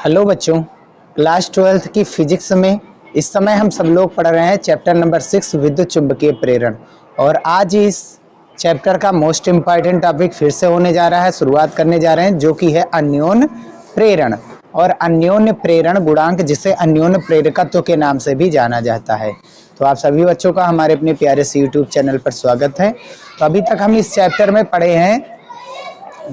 Hello बच्चों, class 12th की physics में इस समय हम सब लोग पढ़ रहे हैं चैप्टर नंबर 6 विद्युत चुंबकीय प्रेरण। और आज इस चैप्टर का मोस्ट इम्पॉर्टेंट टॉपिक फिर से होने जा रहा है, शुरुआत करने जा रहे हैं, जो कि है अन्योन्य प्रेरण और अन्योन्य प्रेरण गुणांक, जिसे अन्योन्य प्रेरकत्व के नाम से भी जाना जाता है। तो आप सभी बच्चों का हमारे अपने प्यारे से यूट्यूब चैनल पर स्वागत है। तो अभी तक हम इस चैप्टर में पढ़े हैं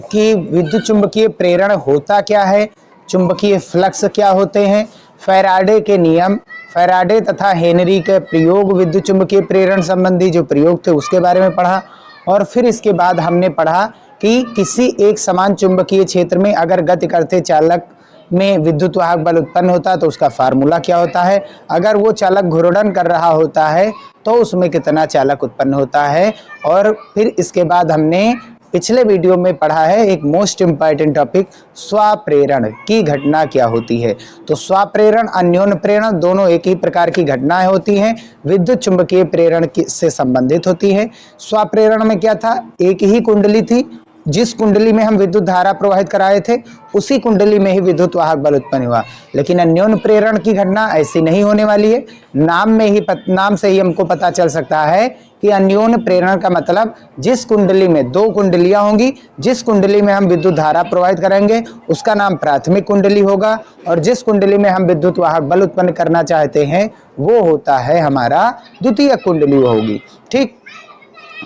कि विद्युत चुंबकीय प्रेरण होता क्या है, चुंबकीय फ्लक्स क्या होते हैं, फैराडे के नियम, फैराडे तथा हेनरी के प्रयोग, विद्युत चुंबकीय प्रेरण संबंधी जो प्रयोग थे उसके बारे में पढ़ा। और फिर इसके बाद हमने पढ़ा कि किसी एक समान चुंबकीय क्षेत्र में अगर गति करते चालक में विद्युत वाहक बल उत्पन्न होता है तो उसका फार्मूला क्या होता है, अगर वो चालक घूर्णन कर रहा होता है तो उसमें कितना चालक उत्पन्न होता है। और फिर इसके बाद हमने पिछले वीडियो में पढ़ा है एक मोस्ट इम्पॉर्टेंट टॉपिक, स्वाप्रेरण की घटना क्या होती है। तो स्वाप्रेरण अन्योन्य प्रेरण दोनों एक ही प्रकार की घटनाएं होती हैं, विद्युत चुंबकीय प्रेरण से संबंधित होती है। स्वाप्रेरण में क्या था, एक ही कुंडली थी, जिस कुंडली में हम विद्युत धारा प्रवाहित कराए थे उसी कुंडली में ही विद्युत वाहक बल उत्पन्न हुआ। लेकिन अन्योन्य प्रेरण की घटना ऐसी नहीं होने वाली है। नाम से ही हमको पता चल सकता है कि अन्योन्य प्रेरण का मतलब जिस कुंडली में दो कुंडलियां होंगी, जिस कुंडली में हम विद्युत धारा प्रवाहित करेंगे उसका नाम प्राथमिक कुंडली होगा, और जिस कुंडली में हम विद्युत वाहक बल उत्पन्न करना चाहते हैं वो होता है हमारा द्वितीय कुंडली होगी। ठीक,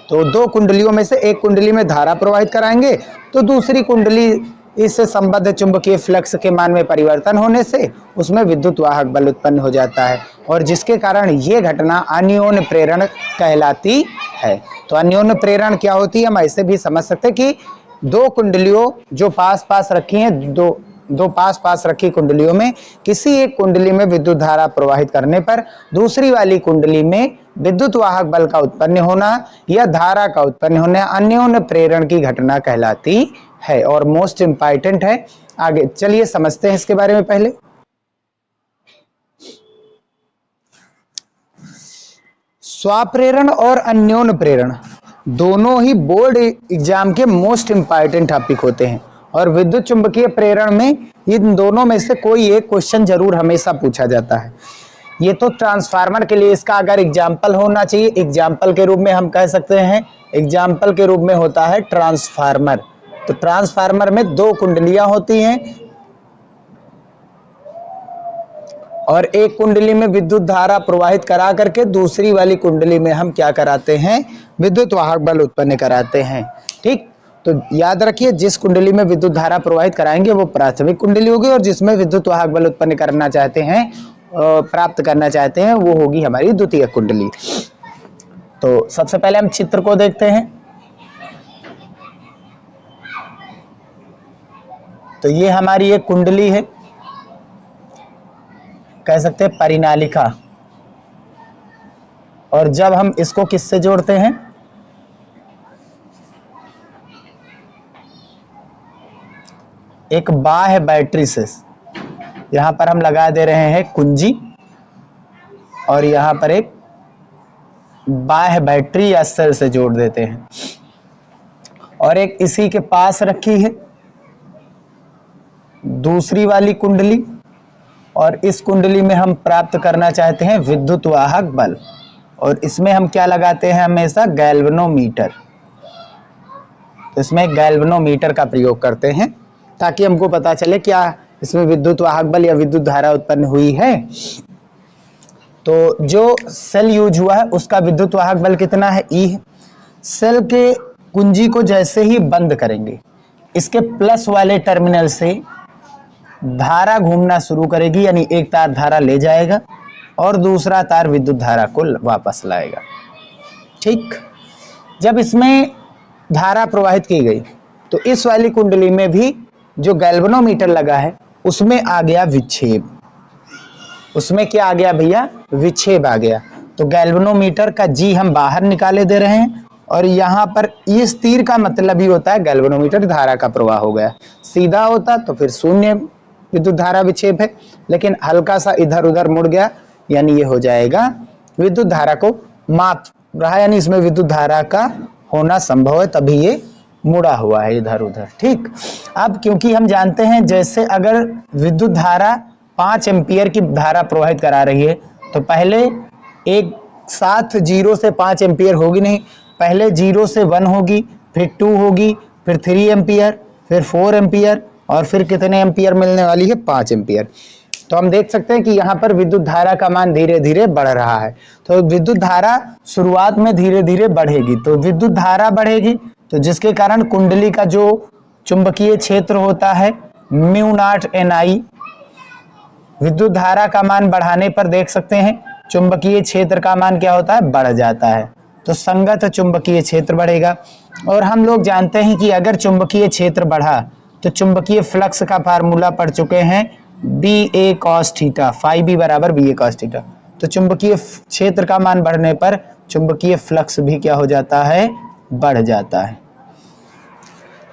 तो दो कुंडलियों में से एक कुंडली में धारा प्रवाहित कराएंगे तो दूसरी कुंडली इससे संबद्ध चुंबकीय फ्लक्स के मान में परिवर्तन होने से उसमें विद्युत वाहक बल उत्पन्न हो जाता है, और जिसके कारण ये घटना अन्योन्य प्रेरण कहलाती है। तो अन्योन्य प्रेरण क्या होती है, हम ऐसे भी समझ सकते हैं कि दो कुंडलियों जो पास पास रखी हैं, दो पास पास रखी कुंडलियों में किसी एक कुंडली में विद्युत धारा प्रवाहित करने पर दूसरी वाली कुंडली में विद्युत वाहक बल का उत्पन्न होना या धारा का उत्पन्न होना अन्योन्य प्रेरण की घटना कहलाती है और मोस्ट इंपॉर्टेंट है। आगे चलिए समझते हैं इसके बारे में। पहले स्वाप्रेरण और अन्योन्य प्रेरण दोनों ही बोर्ड एग्जाम के मोस्ट इंपॉर्टेंट टॉपिक होते हैं, और विद्युत चुंबकीय प्रेरण में इन दोनों में से कोई एक क्वेश्चन जरूर हमेशा पूछा जाता है। ये तो ट्रांसफार्मर के लिए इसका अगर एग्जाम्पल होना चाहिए, एग्जाम्पल के रूप में हम कह सकते हैं, एग्जाम्पल के रूप में होता है ट्रांसफार्मर। तो ट्रांसफार्मर में दो कुंडलियां होती हैं और एक कुंडली में विद्युत धारा प्रवाहित करा करके दूसरी वाली कुंडली में हम क्या कराते हैं, विद्युत वाहक बल उत्पन्न कराते हैं। ठीक, तो याद रखिए जिस कुंडली में विद्युत धारा प्रवाहित कराएंगे वो प्राथमिक कुंडली होगी, और जिसमें विद्युत वाहक बल उत्पन्न करना चाहते हैं, प्राप्त करना चाहते हैं, वो होगी हमारी द्वितीय कुंडली। तो सबसे पहले हम चित्र को देखते हैं। तो ये हमारी एक कुंडली है, कह सकते हैं परिनालिका, और जब हम इसको किससे जोड़ते हैं, एक बाह्य बैटरी से। यहां पर हम लगा दे रहे हैं कुंजी, और यहां पर एक बाह्य बैटरी या सेल से जोड़ देते हैं, और एक इसी के पास रखी है दूसरी वाली कुंडली, और इस कुंडली में हम प्राप्त करना चाहते हैं विद्युत वाहक बल, और इसमें हम क्या लगाते हैं, हमेशा गैल्वेनोमीटर। तो इसमें गैल्वेनोमीटर का प्रयोग करते हैं ताकि हमको पता चले क्या इसमें विद्युत वाहक बल या विद्युत धारा उत्पन्न हुई है। तो जो सेल यूज हुआ है उसका विद्युत वाहक बल कितना है, ई है। सेल के कुंजी को जैसे ही बंद करेंगे, इसके प्लस वाले टर्मिनल से धारा घूमना शुरू करेगी, यानी एक तार धारा ले जाएगा और दूसरा तार विद्युत धारा को वापस लाएगा। ठीक, जब इसमें धारा प्रवाहित की गई तो इस वाली कुंडली में भी जो गैल्वेनोमीटर लगा है उसमें आ गया विक्षेप। उसमें क्या आ गया भैया, विक्षेप आ गया। तो गैल्वेनोमीटर का जी हम बाहर निकाले दे रहे हैं, और यहाँ पर इस तीर का मतलब ही होता है गैल्वेनोमीटर धारा का प्रवाह हो गया। सीधा होता तो फिर शून्य विद्युत धारा विक्षेप है, लेकिन हल्का सा इधर उधर मुड़ गया, यानी ये हो जाएगा विद्युत धारा को माप रहा, यानी इसमें विद्युत धारा का होना संभव है, तभी ये मुड़ा हुआ है इधर उधर। ठीक, अब क्योंकि हम जानते हैं जैसे अगर विद्युत धारा 5 एम्पियर की धारा प्रवाहित करा रही है तो पहले एक साथ 0 से 5 एम्पियर होगी नहीं, पहले 0 से 1 होगी, फिर 2 होगी, फिर 3 एम्पियर, फिर 4 एम्पियर, और फिर कितने एम्पियर मिलने वाली है, 5 एम्पियर। तो हम देख सकते हैं कि यहाँ पर विद्युत धारा का मान धीरे धीरे बढ़ रहा है। तो विद्युत धारा शुरुआत में धीरे धीरे बढ़ेगी, तो विद्युत धारा बढ़ेगी तो जिसके कारण कुंडली का जो चुंबकीय क्षेत्र होता है म्यू नॉट NI, विद्युत धारा का मान बढ़ाने पर देख सकते हैं चुंबकीय क्षेत्र का मान क्या होता है, बढ़ जाता है। तो संगत चुंबकीय क्षेत्र बढ़ेगा। और हम लोग जानते हैं कि अगर चुंबकीय क्षेत्र बढ़ा तो चुंबकीय फ्लक्स का फार्मूला पढ़ चुके हैं, BA cos theta, phi B बराबर BA cos थीटा। तो चुंबकीय क्षेत्र का मान बढ़ने पर चुंबकीय फ्लक्स भी क्या हो जाता है, बढ़ जाता है।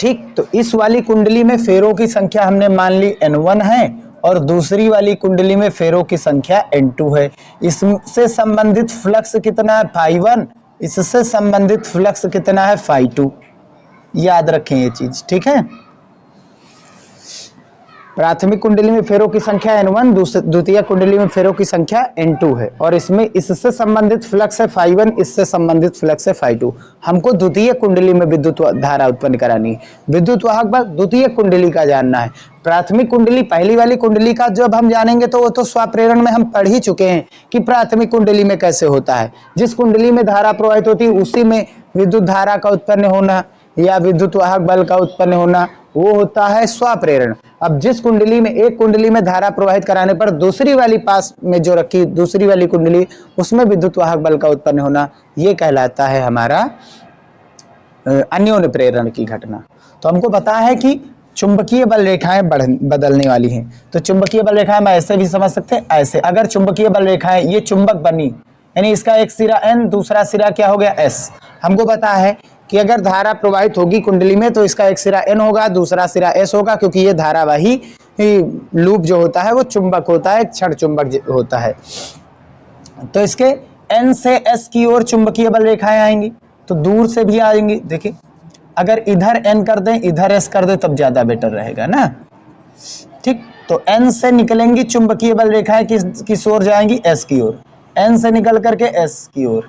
ठीक, तो इस वाली कुंडली में फेरों की संख्या हमने मान ली N1 है और दूसरी वाली कुंडली में फेरों की संख्या N2 है। इससे संबंधित फ्लक्स कितना है, phi1, इससे संबंधित फ्लक्स कितना है, phi2। याद रखें ये चीज, ठीक है। प्राथमिक कुंडली में फेरों की संख्या N1, द्वितीय कुंडली में फेरों की संख्या N2 है, और इसमें इससे संबंधित फ्लक्स है phi1, इससे संबंधित फ्लक्स है phi2। हमको द्वितीय कुंडली में विद्युत धारा उत्पन्न करानी है, विद्युत वाहक बल द्वितीय कुंडली का जानना है। प्राथमिक कुंडली पहली वाली कुंडली का जब हम जानेंगे तो वो तो स्वप्रेरण में हम पढ़ ही चुके हैं कि प्राथमिक कुंडली में कैसे होता है। जिस कुंडली में धारा प्रवाहित होती है उसी में विद्युत धारा का उत्पन्न होना या विद्युत वाहक बल का उत्पन्न होना वो होता है स्वप्रेरण। अब जिस कुंडली में एक कुंडली में धारा प्रवाहित कराने पर दूसरी वाली पास में जो रखी दूसरी वाली कुंडली उसमें विद्युत वाहक बल का उत्पन्न होना, ये कहलाता है हमारा अन्योन्य प्रेरण की घटना। तो हमको पता है कि चुंबकीय बल रेखाएं बदलने वाली हैं। तो चुंबकीय बल रेखाएं हम ऐसे भी समझ सकते हैं, ऐसे। अगर चुंबकीय बल रेखाएं ये चुंबक बनी, यानी इसका एक सिरा N, दूसरा सिरा क्या हो गया, S। हमको पता है कि अगर धारा प्रवाहित होगी कुंडली में तो इसका एक सिरा N होगा, दूसरा सिरा S होगा, क्योंकि ये धारावाही लूप जो होता है वो चुंबक होता है, क्षण चुंबक होता है। तो इसके N से S की ओर चुंबकीय बल रेखाएं आएंगी, तो दूर से भी आएंगी। देखिए अगर इधर N कर दें इधर S कर दें तब ज्यादा बेटर रहेगा ना। ठीक, तो N से निकलेंगी चुंबकीय बल रेखाएं किस ओर जाएंगी, S की ओर। N से निकल करके S की ओर,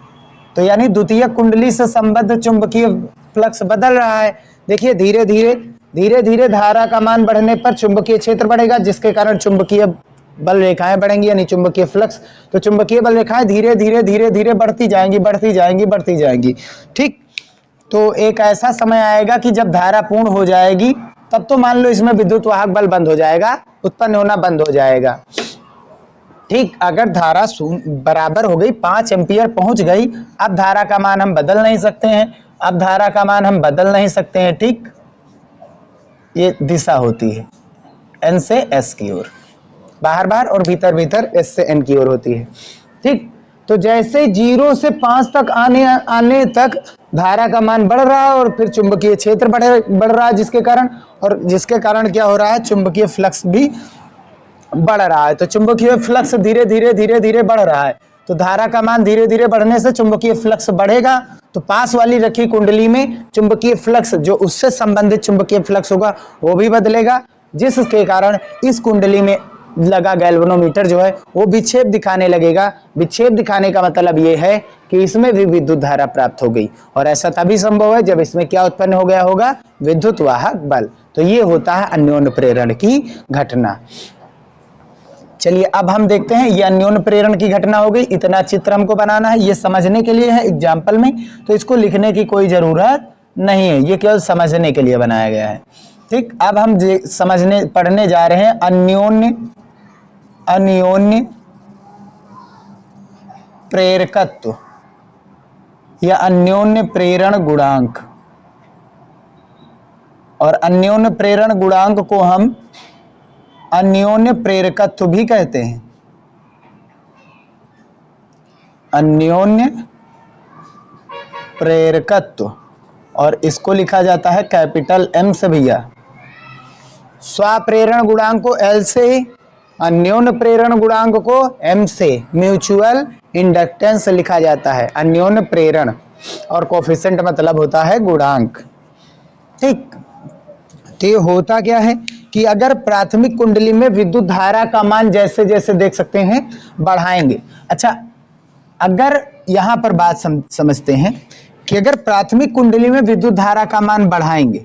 तो यानी द्वितीय कुंडली से संबद्ध चुंबकीय फ्लक्स बदल रहा है। देखिए धीरे धीरे धारा का मान बढ़ने पर चुंबकीय क्षेत्र बढ़ेगा, जिसके कारण चुंबकीय बल रेखाएं बढ़ेंगी, यानी चुंबकीय फ्लक्स। तो चुंबकीय बल रेखाएं धीरे धीरे बढ़ती जाएंगी। ठीक, तो एक ऐसा समय आएगा कि जब धारा पूर्ण हो जाएगी तब तो मान लो इसमें विद्युत वाहक बल बंद हो जाएगा, उत्पन्न होना बंद हो जाएगा। ठीक, अगर धारा बराबर हो गई 5 एम्पियर पहुंच गई, अब धारा का मान हम बदल नहीं सकते हैं। ठीक, ये दिशा होती है N से S की ओर, बाहर और भीतर S से N की ओर होती है। ठीक, तो जैसे 0 से 5 तक आने तक धारा का मान बढ़ रहा है और फिर चुंबकीय क्षेत्र बढ़ रहा है, जिसके कारण क्या हो रहा है, चुंबकीय फ्लक्स भी बढ़ रहा है। तो चुंबकीय फ्लक्स धीरे धीरे बढ़ रहा है, तो धारा का मान धीरे धीरे बढ़ने से चुंबकीय फ्लक्स बढ़ेगा। तो पास वाली रखी कुंडली में चुंबकीय फ्लक्स जो उससे संबंधित चुंबकीय फ्लक्स होगा वो भी बदलेगा, जिसके कारण इस कुंडली में लगा गैल्वेनोमीटर जो है वो विक्षेप दिखाने लगेगा। विक्षेप दिखाने का मतलब ये है कि इसमें भी विद्युत धारा प्राप्त हो गई, और ऐसा तभी संभव है जब इसमें क्या उत्पन्न हो गया होगा, विद्युत वाहक बल। तो ये होता है अन्योन्य प्रेरण की घटना। चलिए अब हम देखते हैं, ये अन्योन्य प्रेरण की घटना हो गई। इतना चित्र हमको बनाना है, ये समझने के लिए है एग्जाम्पल में, तो इसको लिखने की कोई जरूरत नहीं है, ये केवल समझने के लिए बनाया गया है। ठीक, अब हम पढ़ने जा रहे हैं अन्योन्य प्रेरकत्व या अन्योन्य प्रेरण गुणांक। और अन्योन्य प्रेरण गुणांक को हम अन्योन्य प्रेरकत्व भी कहते हैं। अन्योन्य प्रेरकत्व, और इसको लिखा जाता है कैपिटल M से भैया। स्वप्रेरण गुणांक को L से, अन्योन्य प्रेरण गुणांक को M से, म्यूचुअल इंडक्टेंस लिखा जाता है अन्योन्य प्रेरण, और कोफिशिएंट मतलब होता है गुणांक। ठीक। तो ये होता क्या है कि अगर प्राथमिक कुंडली में विद्युत धारा का मान जैसे जैसे देख सकते हैं बढ़ाएंगे। अच्छा, अगर यहां पर बात समझते हैं कि अगर प्राथमिक कुंडली में विद्युत धारा का मान बढ़ाएंगे,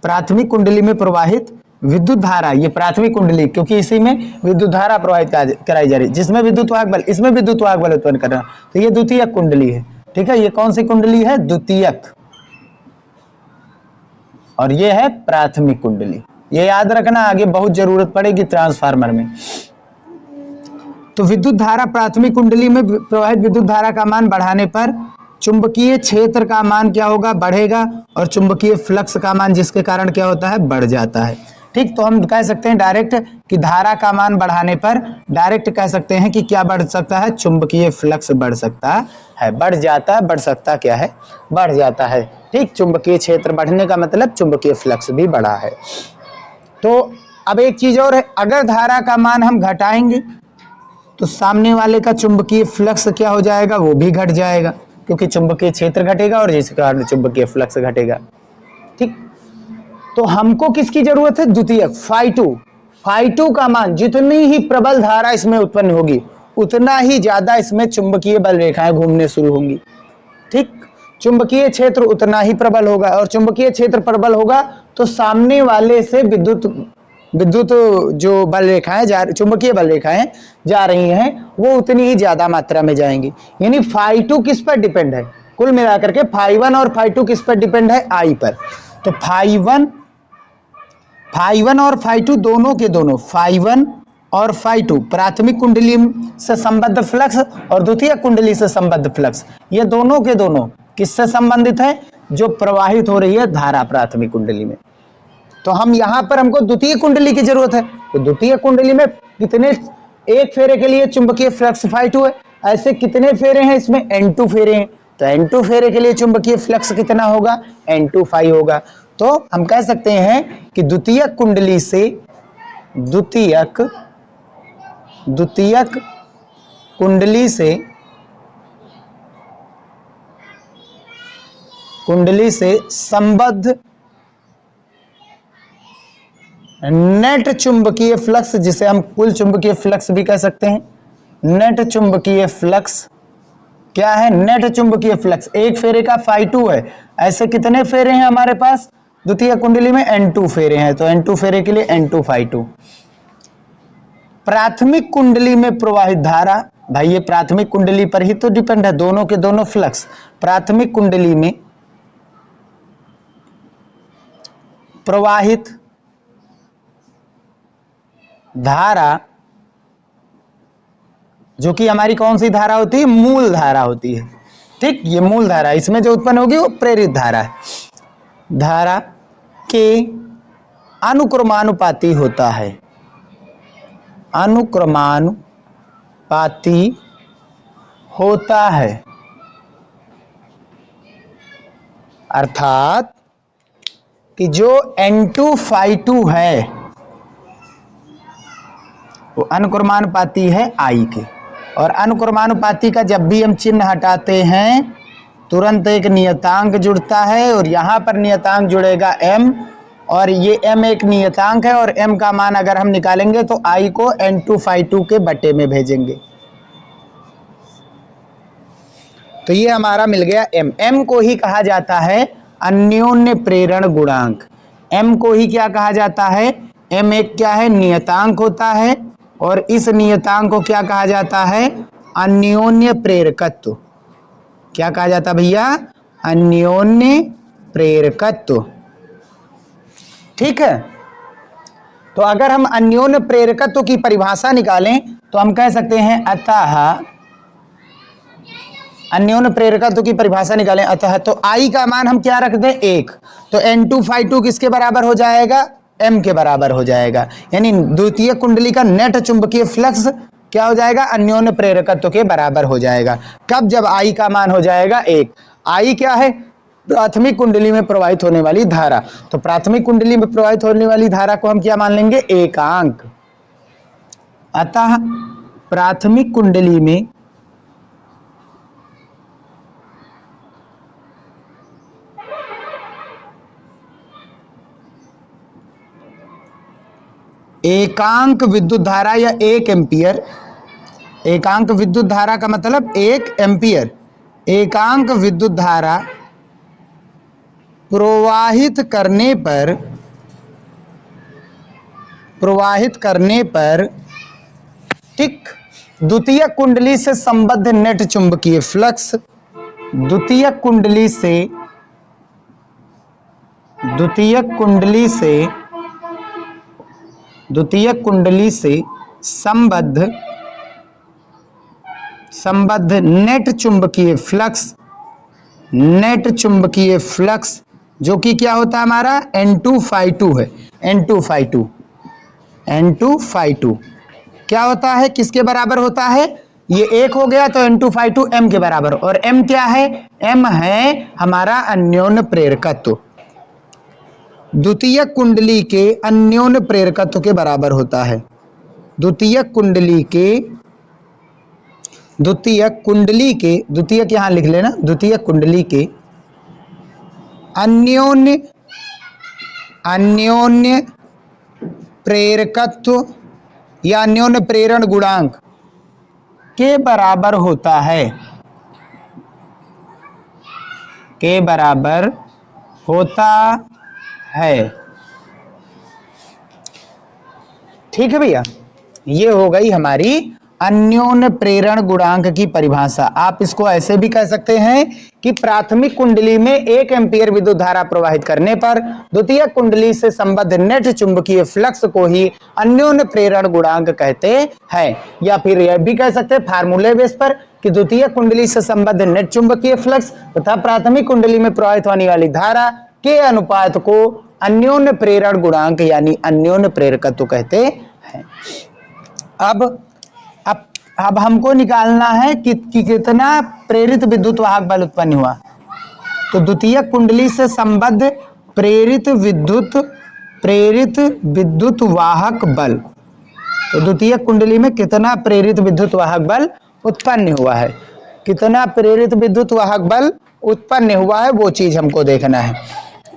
प्राथमिक कुंडली में प्रवाहित विद्युत धारा, ये प्राथमिक कुंडली क्योंकि इसी में विद्युत धारा प्रवाहित कराई जा रही है, जिसमें विद्युत वाहक बल, इसमें विद्युत वाहक बल उत्पन्न कर रहा है, तो ये द्वितीयक कुंडली है। ठीक है, ये कौन सी कुंडली है? द्वितीयक। और ये है प्राथमिक कुंडली। ये याद रखना, आगे बहुत जरूरत पड़ेगी ट्रांसफार्मर में। तो विद्युत धारा प्राथमिक कुंडली में प्रवाहित विद्युत धारा का मान बढ़ाने पर चुंबकीय क्षेत्र का मान क्या होगा? बढ़ेगा, और चुंबकीय फ्लक्स का मान जिसके कारण क्या होता है? बढ़ जाता है। ठीक, तो हम कह सकते हैं डायरेक्ट कि धारा का मान बढ़ाने पर डायरेक्ट कह सकते हैं कि क्या बढ़ सकता है? चुंबकीय फ्लक्स बढ़ सकता है। बढ़ जाता है, बढ़ सकता क्या है? बढ़ जाता है। ठीक, चुंबकीय क्षेत्र बढ़ने का मतलब चुंबकीय फ्लक्स भी बढ़ा है। तो अब एक चीज और है, अगर धारा का मान हम घटाएंगे तो सामने वाले का चुंबकीय फ्लक्स क्या हो जाएगा? वो भी घट जाएगा, क्योंकि चुंबकीय क्षेत्र घटेगा और जिस कारण चुंबकीय फ्लक्स घटेगा। ठीक, तो हमको किसकी जरूरत है? द्वितीयक φ2। φ2 का मान जितनी ही प्रबल धारा इसमें उत्पन्न होगी उतना ही ज्यादा इसमें चुंबकीय बल रेखाएं घूमने शुरू होंगी। ठीक, चुंबकीय क्षेत्र उतना ही प्रबल होगा, और चुंबकीय क्षेत्र प्रबल होगा तो सामने वाले से विद्युत जो बल रेखाएं चुंबकीय बल रेखाएं जा रही हैं वो उतनी ही ज्यादा मात्रा में जाएंगी। यानी φ2 किस पर डिपेंड है? कुल मिलाकर के φ1 और φ2 किस पर डिपेंड है? I पर। तो φ1 और φ2 दोनों के दोनों, φ1 और φ2 प्राथमिक कुंडली से संबद्ध फ्लक्स और द्वितीय कुंडली से संबद्ध फ्लक्स, ये दोनों के दोनों किससे संबंधित है? जो प्रवाहित हो रही है धारा प्राथमिक कुंडली में। तो हम यहां पर हमको द्वितीय कुंडली की जरूरत है, तो द्वितीय कुंडली में कितने, एक फेरे के लिए चुंबकीय फ्लक्स φ2 है, ऐसे कितने फेरे हैं इसमें? N2 फेरे हैं, तो N2 फेरे के लिए चुंबकीय फ्लक्स कितना होगा? N2 φ होगा। तो हम कह सकते हैं कि द्वितीयक कुंडली से संबद्ध नेट चुंबकीय फ्लक्स, जिसे हम कुल चुंबकीय फ्लक्स भी कह सकते हैं, नेट चुंबकीय फ्लक्स क्या है? नेट चुंबकीय फ्लक्स एक फेरे का φ2 है, ऐसे कितने फेरे हैं हमारे पास द्वितीय कुंडली में? N2 फेरे हैं, तो N2 फेरे के लिए N2 φ2। प्राथमिक कुंडली में प्रवाहित धारा, भाई ये प्राथमिक कुंडली पर ही तो डिपेंड है, दोनों के दोनों फ्लक्स। प्राथमिक कुंडली में प्रवाहित धारा, जो कि हमारी कौन सी धारा होती है? मूल धारा होती है। ठीक, ये मूल धारा, इसमें जो उत्पन्न होगी वो प्रेरित धारा है। धारा के अनुक्रमानुपाती होता है, अनुक्रमानुपाती होता है, अर्थात कि जो N2 φ2 है वो अनुक्रमानुपाती है I के, और अनुक्रमानुपाती का जब भी हम चिन्ह हटाते हैं तुरंत एक नियतांक जुड़ता है, और यहां पर नियतांक जुड़ेगा m, और ये m एक नियतांक है, और m का मान अगर हम निकालेंगे तो I को N2 φ2 के बटे में भेजेंगे, तो ये हमारा मिल गया m। m को ही कहा जाता है अन्योन्य प्रेरण गुणांक। m को ही क्या कहा जाता है? m एक क्या है? नियतांक होता है, और इस नियतांक को क्या कहा जाता है? अन्योन्य प्रेरकत्व। क्या कहा जाता भैया? अन्योन्य प्रेरकत्व। ठीक है, तो अगर हम अन्योन्य प्रेरकत्व की परिभाषा निकालें तो हम कह सकते हैं अतः, अन्योन्य प्रेरकत्व की परिभाषा निकालें अतः, तो I का मान हम क्या रख दें? 1, तो N2 φ2 किसके बराबर हो जाएगा? M के बराबर हो जाएगा। यानी द्वितीय कुंडली का नेट चुंबकीय फ्लक्स क्या हो जाएगा? अन्योन्य प्रेरकत्व के बराबर हो जाएगा। कब? जब I का मान हो जाएगा 1। I क्या है? प्राथमिक कुंडली में प्रवाहित होने वाली धारा, तो प्राथमिक कुंडली में प्रवाहित होने वाली धारा को हम क्या मान लेंगे? एकांक। अतः प्राथमिक कुंडली में एकांक विद्युत धारा या 1 एम्पियर, एकांक विद्युत धारा का मतलब 1 एम्पियर, एकांक विद्युत धारा प्रवाहित करने पर ठीक द्वितीयक कुंडली से संबद्ध नेट चुंबकीय फ्लक्स, द्वितीयक कुंडली से संबद्ध नेट चुंबकीय फ्लक्स जो कि क्या होता है हमारा N2 है, N2 क्या होता है, किसके बराबर होता है, ये 1 हो गया तो N2 M के बराबर, और M क्या है, M है हमारा अन्योन्य प्रेरकत्व, द्वितीयक कुंडली के अन्योन्य प्रेरकत्व के बराबर होता है, द्वितीयक यहां लिख लेना, द्वितीयक कुंडली के अन्योन्य प्रेरकत्व या अन्योन्य प्रेरण गुणांक के बराबर होता है, ठीक है भैया। ये हो गई हमारी अन्योन्य प्रेरण गुणांक की परिभाषा। आप इसको ऐसे भी कह सकते हैं कि प्राथमिक कुंडली में 1 एम्पीयर विद्युत धारा प्रवाहित करने पर द्वितीयक कुंडली से संबद्ध नेट चुंबकीय फ्लक्स को ही अन्योन्य प्रेरण गुणांक कहते हैं, या फिर यह भी कह सकते हैं फार्मूले बेस पर कि द्वितीयक कुंडली से संबद्ध नेट चुंबकीय फ्लक्स तथा प्राथमिक कुंडली में प्रवाहित होने वाली धारा के अनुपात को अन्योन्य प्रेरण गुणांक यानी अन्योन्य प्रेरकत्व कहते हैं। अब हमको निकालना है कि कितना प्रेरित विद्युत वाहक बल उत्पन्न हुआ। तो द्वितीयक कुंडली से संबद्ध प्रेरित विद्युत वाहक बल, तो द्वितीयक कुंडली में कितना प्रेरित विद्युत वाहक बल उत्पन्न हुआ है, कितना प्रेरित विद्युत वाहक बल उत्पन्न हुआ है वो चीज हमको देखना है।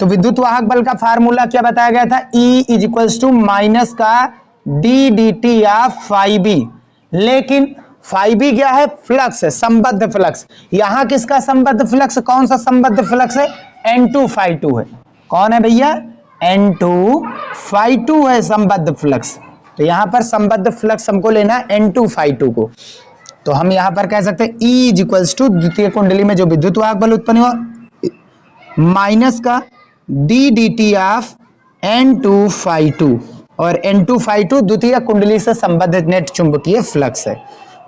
तो विद्युत वाहक बल का फार्मूला क्या बताया गया था, E = माइनस का dd ऑफ φb, लेकिन φb क्या है, फ्लक्स है, संबद्ध फ्लक्स। यहां किसका संबद्ध फ्लक्स, कौन सा संबद्ध फ्लक्स है, N2 है। कौन है भैया, N2 है संबद्ध फ्लक्स। तो यहां पर संबद्ध फ्लक्स हमको लेना है N2 को। तो हम यहां पर कह सकते हैं E = द्वितीय कुंडली में जो विद्युत वाहक बल उत्पन्न हुआ माइनस का dd ऑफ N2, और N2 द्वितीय कुंडली से संबद्ध नेट चुंबकीय फ्लक्स है।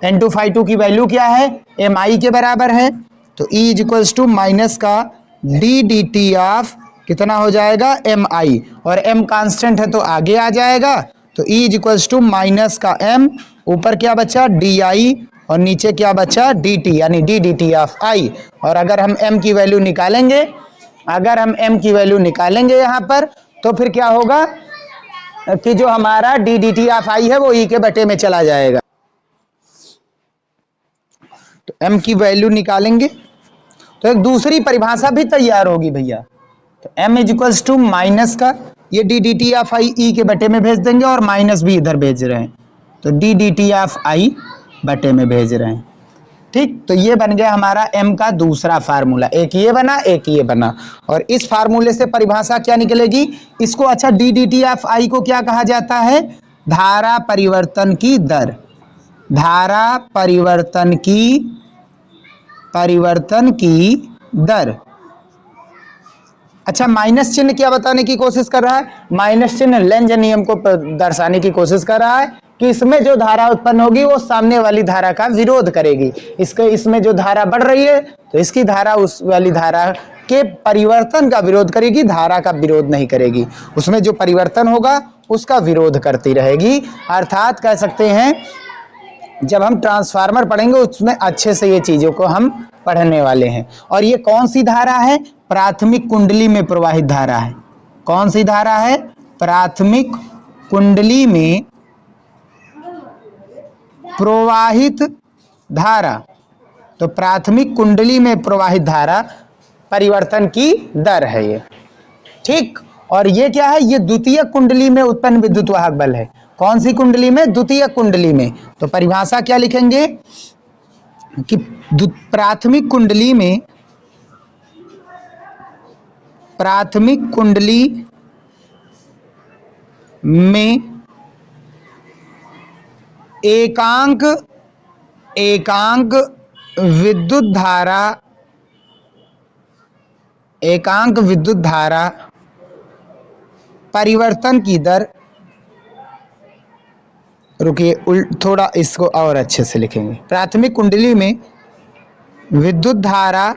N2 की वैल्यू क्या है, Mi के बराबर है। तो E = माइनस का dd ऑफ कितना हो जाएगा, Mi, और M कांस्टेंट है तो आगे आ जाएगा। तो E = माइनस का M, ऊपर क्या बचा di, और नीचे क्या बचा dt, यानी dd ऑफ I। और अगर हम M की वैल्यू निकालेंगे यहाँ पर, तो फिर क्या होगा कि जो हमारा dt ऑफ I है वो E के बटे में चला जाएगा। तो M की वैल्यू निकालेंगे तो एक दूसरी परिभाषा भी तैयार होगी भैया। तो M = माइनस का ये dt ऑफ I E के बटे में भेज देंगे, और माइनस भी इधर भेज रहे हैं, तो dt ऑफ I बटे में भेज रहे हैं। ठीक, तो ये बन गया हमारा M का दूसरा फार्मूला, एक ये बना, और इस फार्मूले से परिभाषा क्या निकलेगी इसको, अच्छा dt ऑफ I को क्या कहा जाता है, धारा परिवर्तन की दर, धारा परिवर्तन की दर। अच्छा, माइनस चिन्ह क्या बताने की कोशिश कर रहा है, माइनस चिन्ह लेंज नियम को दर्शाने की कोशिश कर रहा है कि इसमें जो धारा उत्पन्न होगी वो सामने वाली धारा का विरोध करेगी। इसमें जो धारा बढ़ रही है तो इसकी धारा उस वाली धारा के परिवर्तन का विरोध करेगी, धारा का विरोध नहीं करेगी। उसमें जो परिवर्तन होगा उसका विरोध करती रहेगी। अर्थात कह सकते हैं जब हम ट्रांसफार्मर पढ़ेंगे उसमें अच्छे से ये चीजों को हम पढ़ने वाले हैं। और ये कौन सी धारा है, प्राथमिक कुंडली में प्रवाहित धारा है। कौन सी धारा है, प्राथमिक कुंडली में प्रवाहित धारा। तो प्राथमिक कुंडली में प्रवाहित धारा परिवर्तन की दर है ये, ठीक। और ये क्या है, ये द्वितीय कुंडली में उत्पन्न विद्युत वाहक बल है। कौन सी कुंडली में? द्वितीयक कुंडली में। तो परिभाषा क्या लिखेंगे कि प्राथमिक कुंडली में एकांक विद्युत धारा परिवर्तन की दर, रुकिए थोड़ा इसको और अच्छे से लिखेंगे। प्राथमिक कुंडली में विद्युत धारा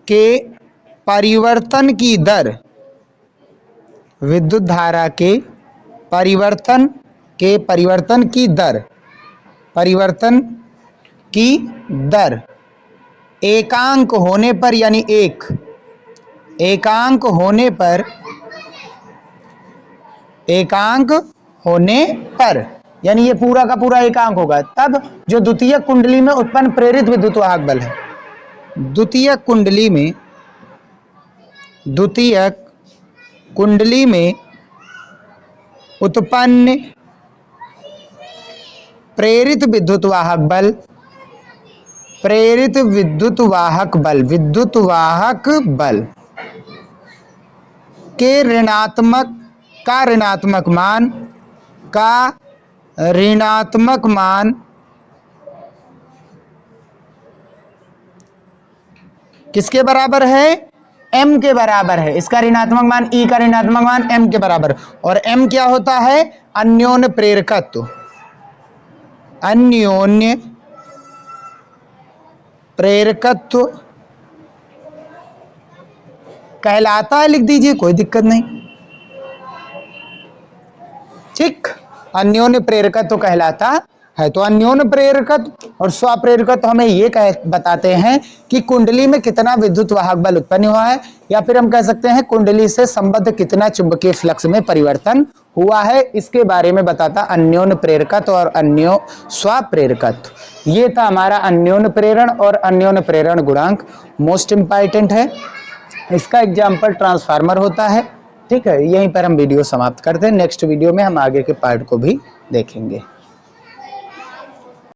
के परिवर्तन की दर, विद्युत धारा के परिवर्तन की दर एकांक होने पर, यानी एकांक होने पर, यानी ये पूरा का पूरा एकांक होगा, तब जो द्वितीयक कुंडली में उत्पन्न प्रेरित विद्युत वाहक बल है, द्वितीयक कुंडली में उत्पन्न प्रेरित विद्युत वाहक बल के ऋणात्मक मान किसके बराबर है? m के बराबर है। इसका ऋणात्मक मान, E का ऋणात्मक मान m के बराबर, और m क्या होता है? अन्योन्य प्रेरकत्व कहलाता है। लिख दीजिए, कोई दिक्कत नहीं, ठीक। अन्योन्य प्रेरकत्व कहलाता है। तो अन्योन्य प्रेरकत्व और स्वप्रेरकत्व हमें ये बताते हैं कि कुंडली में कितना विद्युत वाहक बल उत्पन्न हुआ है, या फिर हम कह सकते हैं कुंडली से संबद्ध कितना चुंबकीय फ्लक्स में परिवर्तन हुआ है। इसके बारे में बताता अन्योन्य प्रेरकत्व और स्वप्रेरकत्व। ये था हमारा अन्योन्य प्रेरण और अन्योन्य प्रेरण गुणांक, मोस्ट इंपॉर्टेंट है। इसका एग्जाम्पल ट्रांसफार्मर होता है, ठीक है। यहीं पर हम वीडियो समाप्त करते हैं। नेक्स्ट वीडियो में हम आगे के पार्ट को भी देखेंगे।